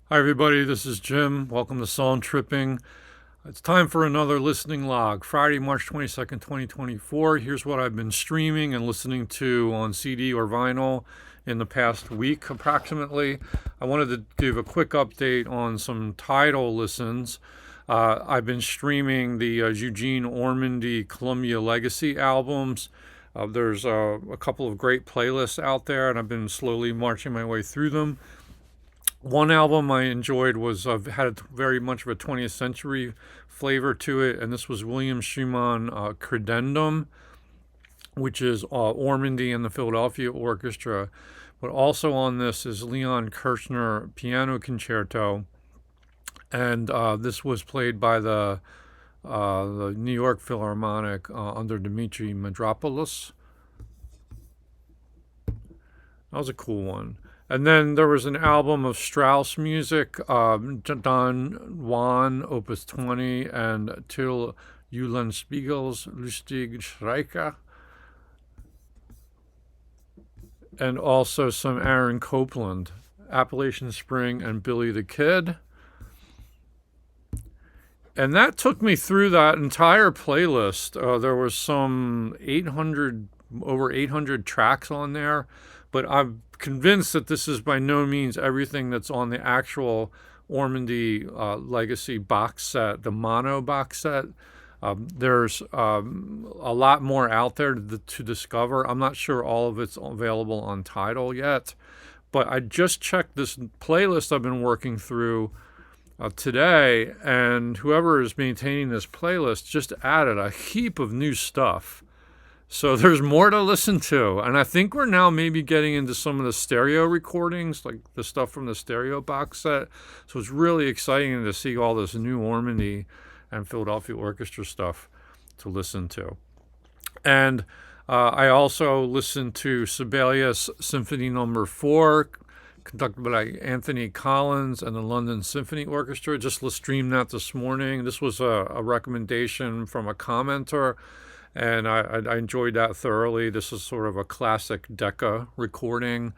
Hi, everybody. This is Jim. Welcome to Song Tripping. It's time for another listening log. Friday, March 22nd, 2024. Here's what I've been streaming and listening to on CD or vinyl in the past week, approximately. I wanted to give a quick update on some Tidal listens. I've been streaming the Eugene Ormandy Columbia Legacy albums. There's a couple of great playlists out there, and I've been slowly marching my way through them. One album I enjoyed was had very much of a 20th century flavor to it, and this was William Schumann Credendum, which is Ormandy and the Philadelphia Orchestra. But also on this is Leon Kirchner Piano Concerto, and this was played by the New York Philharmonic under Dmitri Medropoulos. That was a cool one. And then there was an album of Strauss music, Don Juan, Opus 20, and Till Eulenspiegel's Lustig Schreike, and also some Aaron Copland, Appalachian Spring, and Billy the Kid. And that took me through that entire playlist. There was over 800 tracks on there, but I'm convinced that this is by no means everything that's on the actual Ormandy Legacy box set, the mono box set. There's a lot more out there to discover. I'm not sure all of it's available on Tidal yet, but I just checked this playlist I've been working through today, and whoever is maintaining this playlist just added a heap of new stuff. So there's more to listen to, and I think we're now maybe getting into some of the stereo recordings, like the stuff from the stereo box set. So it's really exciting to see all this new Ormandy and Philadelphia Orchestra stuff to listen to. And I also listened to Sibelius Symphony Number 4, conducted by Anthony Collins and the London Symphony Orchestra. Just streamed that this morning. This was a recommendation from a commenter, and I enjoyed that thoroughly. This is sort of a classic Decca recording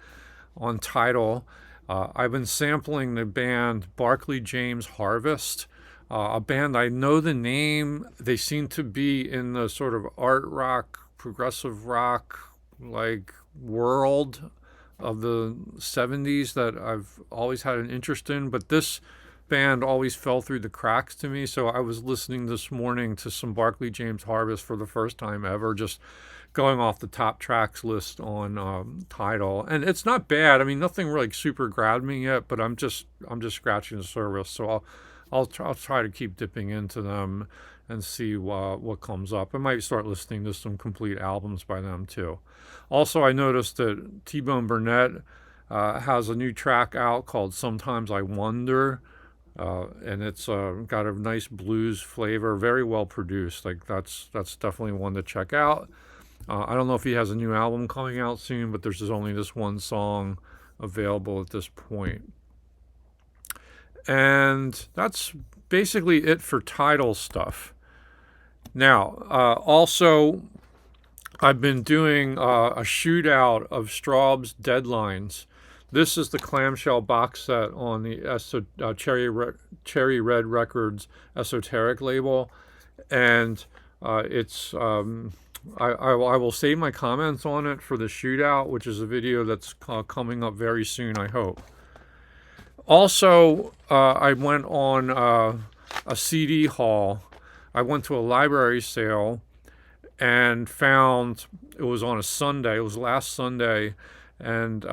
on Tidal. I've been sampling the band Barclay James Harvest, a band I know the name. They seem to be in the sort of art rock, progressive rock like world of the 70s that I've always had an interest in, but this band always fell through the cracks to me. So I was listening this morning to some Barclay James Harvest for the first time ever, just going off the top tracks list on Tidal, and it's not bad. I mean, nothing really super grabbed me yet, but I'm just scratching the surface. So I'll try to keep dipping into them and see what comes up. I might start listening to some complete albums by them too. Also, I noticed that T-Bone Burnett has a new track out called "Sometimes I Wonder." And it's got a nice blues flavor, very well produced. Like that's definitely one to check out. I don't know if he has a new album coming out soon, but there's just only this one song available at this point. And that's basically it for Tidal stuff. Now, also, I've been doing a shootout of Straub's Deadlines. This is the clamshell box set on the Cherry Red Records Esoteric label, and it's I will save my comments on it for the shootout, which is a video that's coming up very soon, I hope. Also, I went on a CD haul. I went to a library sale and found it was on a Sunday. It was last Sunday, and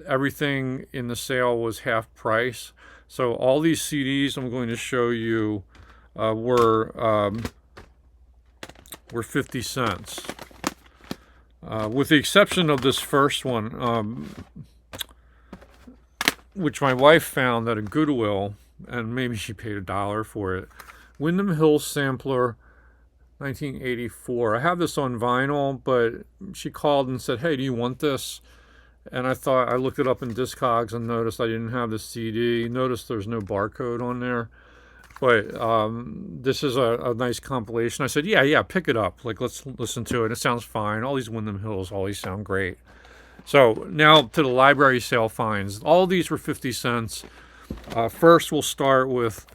everything in the sale was half price. So all these CDs I'm going to show you were 50 cents, with the exception of this first one, which my wife found at a Goodwill, and maybe she paid $1 for it. Windham Hill Sampler, 1984. I have this on vinyl, but she called and said, "Hey, do you want this?" And I looked it up in Discogs and noticed I didn't have the CD. Noticed there's no barcode on there. But this is a nice compilation. I said, yeah, pick it up. Like, let's listen to it. It sounds fine. All these Windham Hills always sound great. So now to the library sale finds. All these were 50 cents. First, we'll start with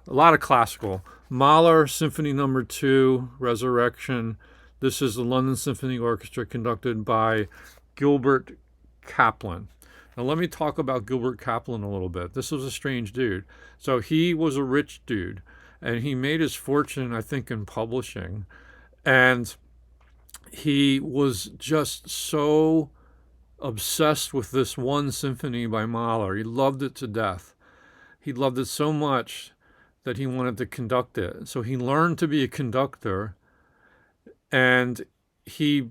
a lot of classical. Mahler Symphony Number 2, Resurrection. This is the London Symphony Orchestra conducted by Gilbert Kaplan. Now, let me talk about Gilbert Kaplan a little bit. This was a strange dude. So, he was a rich dude, and he made his fortune, I think, in publishing. And he was just so obsessed with this one symphony by Mahler. He loved it to death. He loved it so much that he wanted to conduct it. So he learned to be a conductor, and he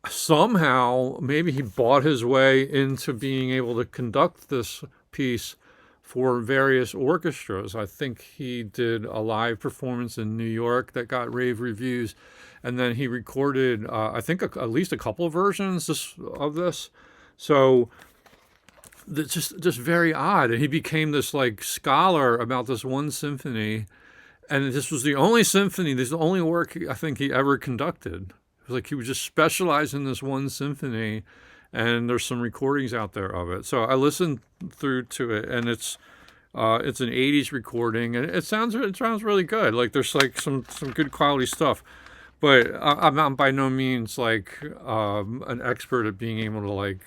somehow, maybe he bought his way into being able to conduct this piece for various orchestras. I think he did a live performance in New York that got rave reviews, and then he recorded, I think, at least a couple of versions of this. So it's just very odd. And he became this like scholar about this one symphony, and this was the only symphony. This is the only work I think he ever conducted. It was like he would just specialize in this one symphony, and there's some recordings out there of it. So I listened through to it, and it's an '80s recording, and it sounds really good. Like there's like some good quality stuff. But I'm not by no means like an expert at being able to like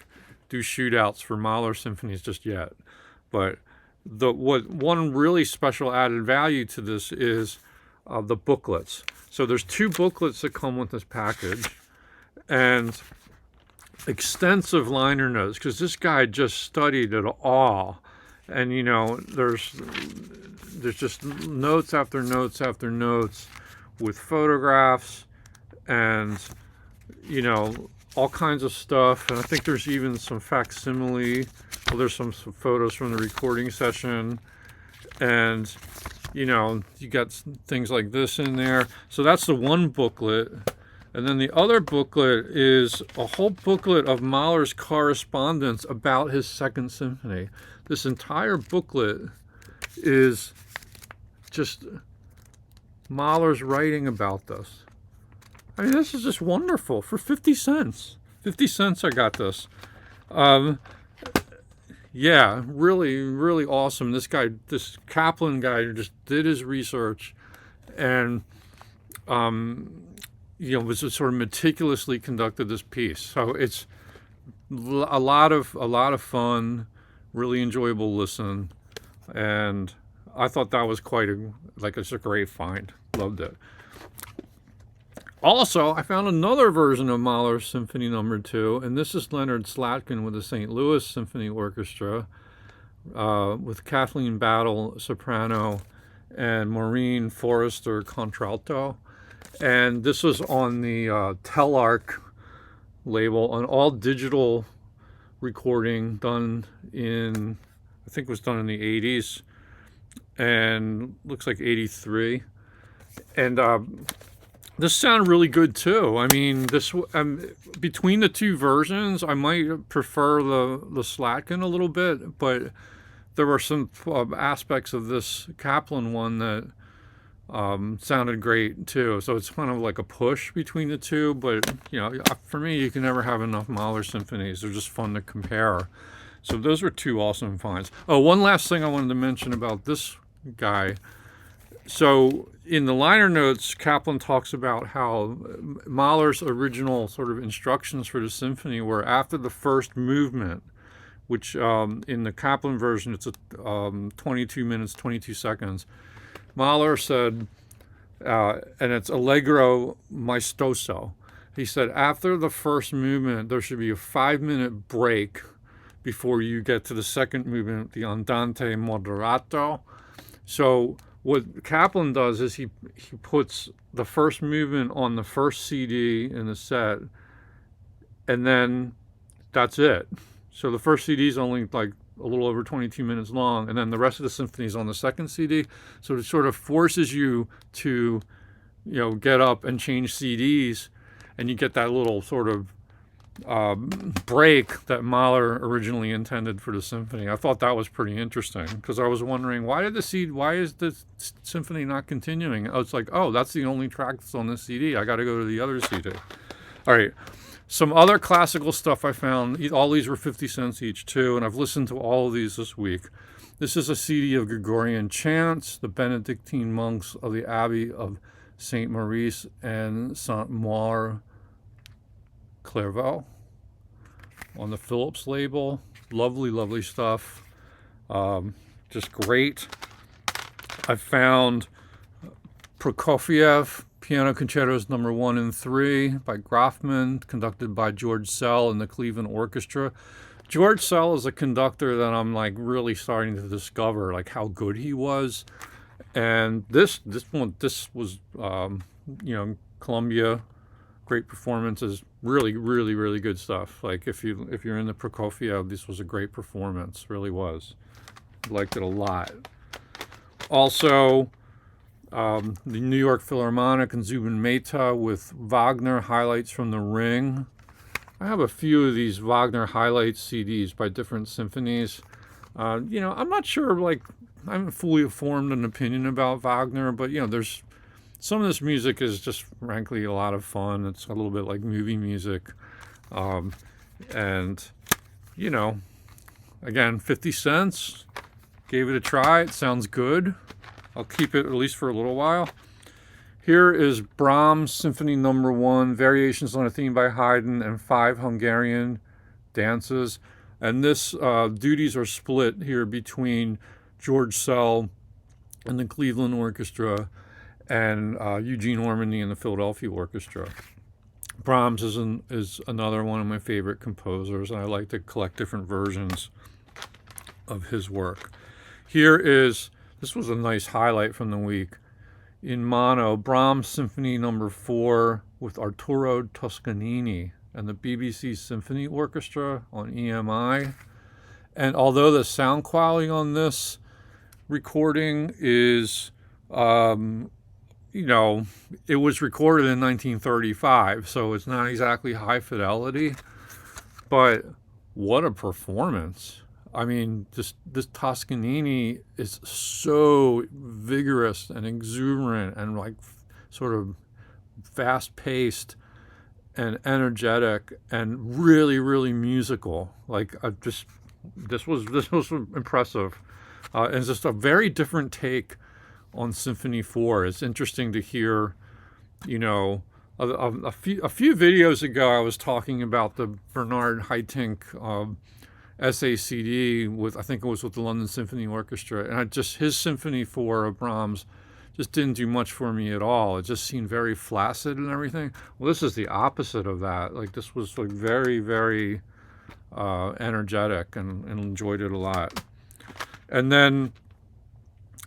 do shootouts for Mahler symphonies just yet. But one really special added value to this is the booklets. So there's 2 booklets that come with this package, and extensive liner notes, because this guy just studied it all. And you know, there's just notes after notes after notes with photographs and, you know, all kinds of stuff. And I think there's even some facsimile. Well, there's some photos from the recording session. And, you know, you got things like this in there. So that's the one booklet. And then the other booklet is a whole booklet of Mahler's correspondence about his Second Symphony. This entire booklet is just Mahler's writing about this. I mean, this is just wonderful for 50 cents. 50 cents I got this. Yeah, really, really awesome. This Kaplan guy just did his research and, you know, was just sort of meticulously conducted this piece. So it's a lot of fun, really enjoyable listen. And I thought that was it's a great find. Loved it. Also, I found another version of Mahler's Symphony Number 2, and this is Leonard Slatkin with the St. Louis Symphony Orchestra, with Kathleen Battle, soprano, and Maureen Forrester, contralto. And this was on the Telarc label, an all-digital recording done in, I think it was done in the 80s, and looks like 83. And this sounded really good too. I mean, this between the 2 versions, I might prefer the Slatkin a little bit, but there were some aspects of this Kaplan one that sounded great too. So it's kind of like a push between the 2. But you know, for me, you can never have enough Mahler symphonies. They're just fun to compare. So those were 2 awesome finds. Oh, one last thing I wanted to mention about this guy. So in the liner notes, Kaplan talks about how Mahler's original sort of instructions for the symphony were after the first movement, which in the Kaplan version, it's 22 minutes, 22 seconds. Mahler said, and it's Allegro maestoso. He said, after the first movement, there should be a 5-minute break before you get to the second movement, the andante moderato. So what Kaplan does is he puts the first movement on the first CD in the set, and then that's it. So the first CD is only like a little over 22 minutes long, and then the rest of the symphony is on the second CD. So it sort of forces you to, you know, get up and change CDs, and you get that little sort of break that Mahler originally intended for the symphony. I thought that was pretty interesting, because I was wondering, why is the symphony not continuing? Oh, it's like, oh, that's the only track that's on this CD. I got to go to the other CD. All right. Some other classical stuff I found, all these were 50 cents each too, and I've listened to all of these this week. This is a CD of Gregorian chants, the Benedictine monks of the Abbey of Saint Maurice and Saint Maur Clairvaux on the Philips label. Lovely, lovely stuff. Just great. I found Prokofiev Piano Concertos No. 1 and 3 by Grafman, conducted by George Sell and the Cleveland Orchestra. George Sell is a conductor that I'm like really starting to discover like how good he was. And this was Columbia, great performances, really, really, really good stuff. Like if you're into Prokofiev, this was a great performance, really was. Liked it a lot. Also, the New York Philharmonic and Zubin Mehta with Wagner highlights from The Ring. I have a few of these Wagner highlights CDs by different symphonies. I'm not sure, like, I haven't fully formed an opinion about Wagner, but, there's some of this music is just, frankly, a lot of fun. It's a little bit like movie music. And, again, 50 cents. Gave it a try. It sounds good. I'll keep it at least for a little while. Here is Brahms Symphony No. 1, Variations on a Theme by Haydn, and 5 Hungarian dances. And this duties are split here between George Sell and the Cleveland Orchestra and Eugene Ormandy and the Philadelphia Orchestra. Brahms is another one of my favorite composers, and I like to collect different versions of his work. This was a nice highlight from the week. In mono, Brahms Symphony No. 4 with Arturo Toscanini and the BBC Symphony Orchestra on EMI. And although the sound quality on this recording is, it was recorded in 1935, so it's not exactly high fidelity, but what a performance. I mean, this Toscanini is so vigorous and exuberant and like sort of fast-paced and energetic and really, really musical. Like this was impressive. And it's just a very different take on Symphony 4. It's interesting to hear, a few videos ago I was talking about the Bernard Haitink SACD with, I think it was with the London Symphony Orchestra, and his Symphony 4 of Brahms just didn't do much for me at all. It just seemed very flaccid and everything. Well, this is the opposite of that. Like, this was like very, very energetic, and enjoyed it a lot. And then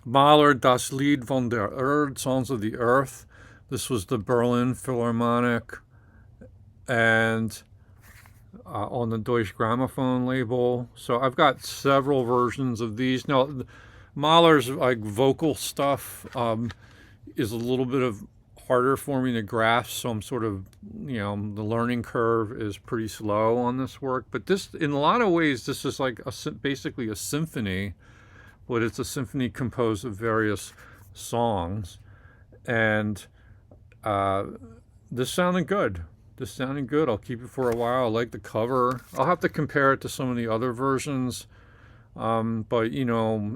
Mahler, Das Lied von der Erde, Songs of the Earth. This was the Berlin Philharmonic, and on the Deutsche Grammophon label. So I've got several versions of these. Now, Mahler's like vocal stuff is a little bit of harder for me to grasp, so I'm sort of, the learning curve is pretty slow on this work. But this, in a lot of ways, this is like basically a symphony, but it's a symphony composed of various songs. And this sounded good. I'll keep it for a while. I like the cover. I'll have to compare it to some of the other versions. But,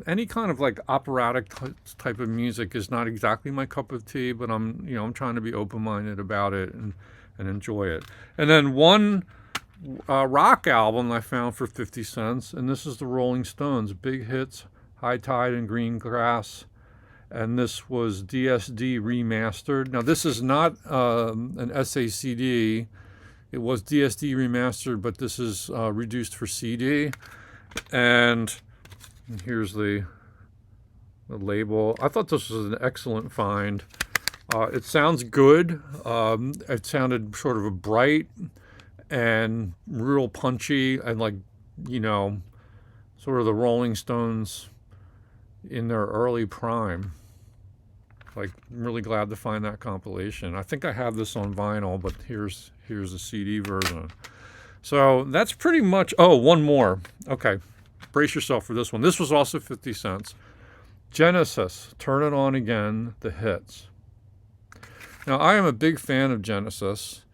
any kind of like operatic type of music is not exactly my cup of tea, but I'm trying to be open-minded about it and enjoy it. And then one rock album I found for 50 cents, and this is the Rolling Stones, Big Hits, High Tide and Green Grass. And this was DSD remastered. Now, this is not an SACD. It was DSD remastered, but this is reduced for CD. And here's the label. I thought this was an excellent find. It sounds good. It sounded sort of bright and real punchy, and like, sort of the Rolling Stones in their early prime. Like, I'm really glad to find that compilation. I think I have this on vinyl, but here's the CD version. So that's pretty much. Oh, one more. Okay, brace yourself for this one. This was also 50 cents. Genesis, Turn It On Again, the hits. Now, I am a big fan of Genesis,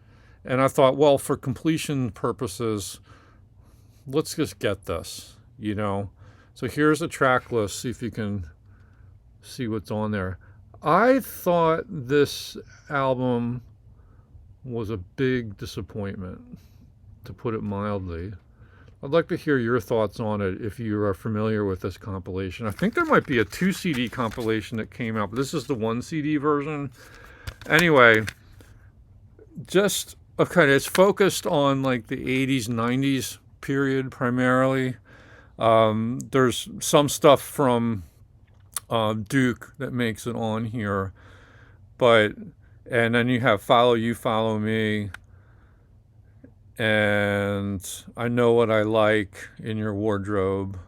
and I thought, well, for completion purposes, let's just get this, So here's a track list. See if you can see what's on there. I thought this album was a big disappointment, to put it mildly. I'd like to hear your thoughts on it if you are familiar with this compilation. I think there might be a 2 CD compilation that came out, but this is the 1 CD version. Anyway, just okay, it's focused on like the 80s, 90s period primarily. There's some stuff from Duke that makes it on here, and then you have Follow You, Follow Me, and I Know What I Like, In Your Wardrobe.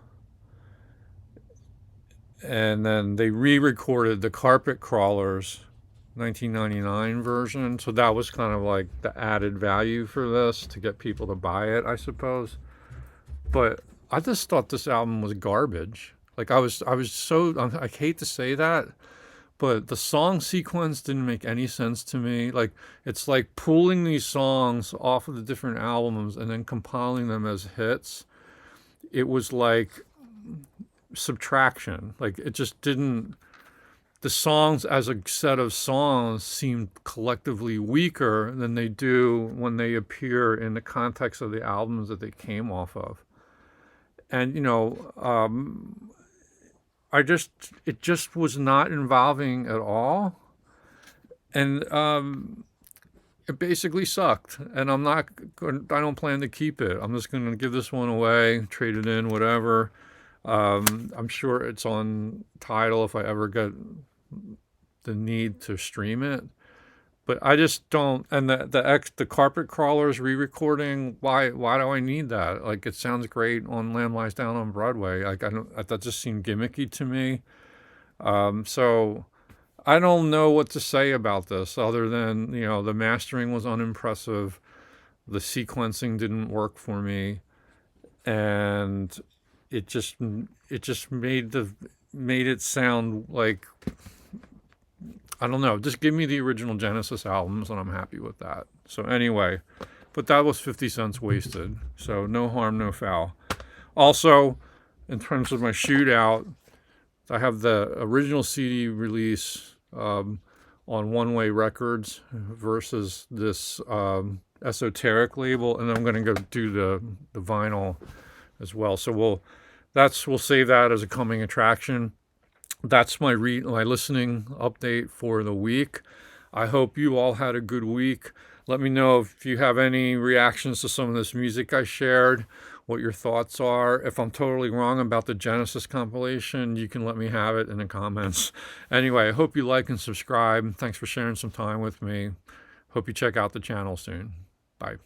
And then they re-recorded the Carpet Crawlers 1999 version, so that was kind of like the added value for this to get people to buy it, I suppose. But I just thought this album was garbage. Like I was so, I hate to say that, but the song sequence didn't make any sense to me. Like it's like pulling these songs off of the different albums and then compiling them as hits. It was like subtraction. Like it just didn't, the songs as a set of songs seem collectively weaker than they do when they appear in the context of the albums that they came off of. And it just was not involving at all, and it basically sucked. And I don't plan to keep it. I'm just going to give this one away, trade it in, whatever. I'm sure it's on Tidal if I ever get the need to stream it. But I just don't. And the Carpet Crawlers re-recording. Why do I need that? Like it sounds great on Lamb Lies Down on Broadway. Like that just seemed gimmicky to me. So I don't know what to say about this other than the mastering was unimpressive, the sequencing didn't work for me, and it just made it sound like, I don't know. Just give me the original Genesis albums and I'm happy with that. So anyway, but that was 50 cents wasted. So no harm, no foul. Also, in terms of my shootout, I have the original CD release on One Way Records versus this Esoteric label, and then I'm going to go do the vinyl as well. So we'll save that as a coming attraction. That's my listening update for the week. I hope you all had a good week. Let me know if you have any reactions to some of this music I shared, what your thoughts are. If I'm totally wrong about the Genesis compilation, you can let me have it in the comments. Anyway, I hope you like and subscribe. Thanks for sharing some time with me. Hope you check out the channel soon. Bye.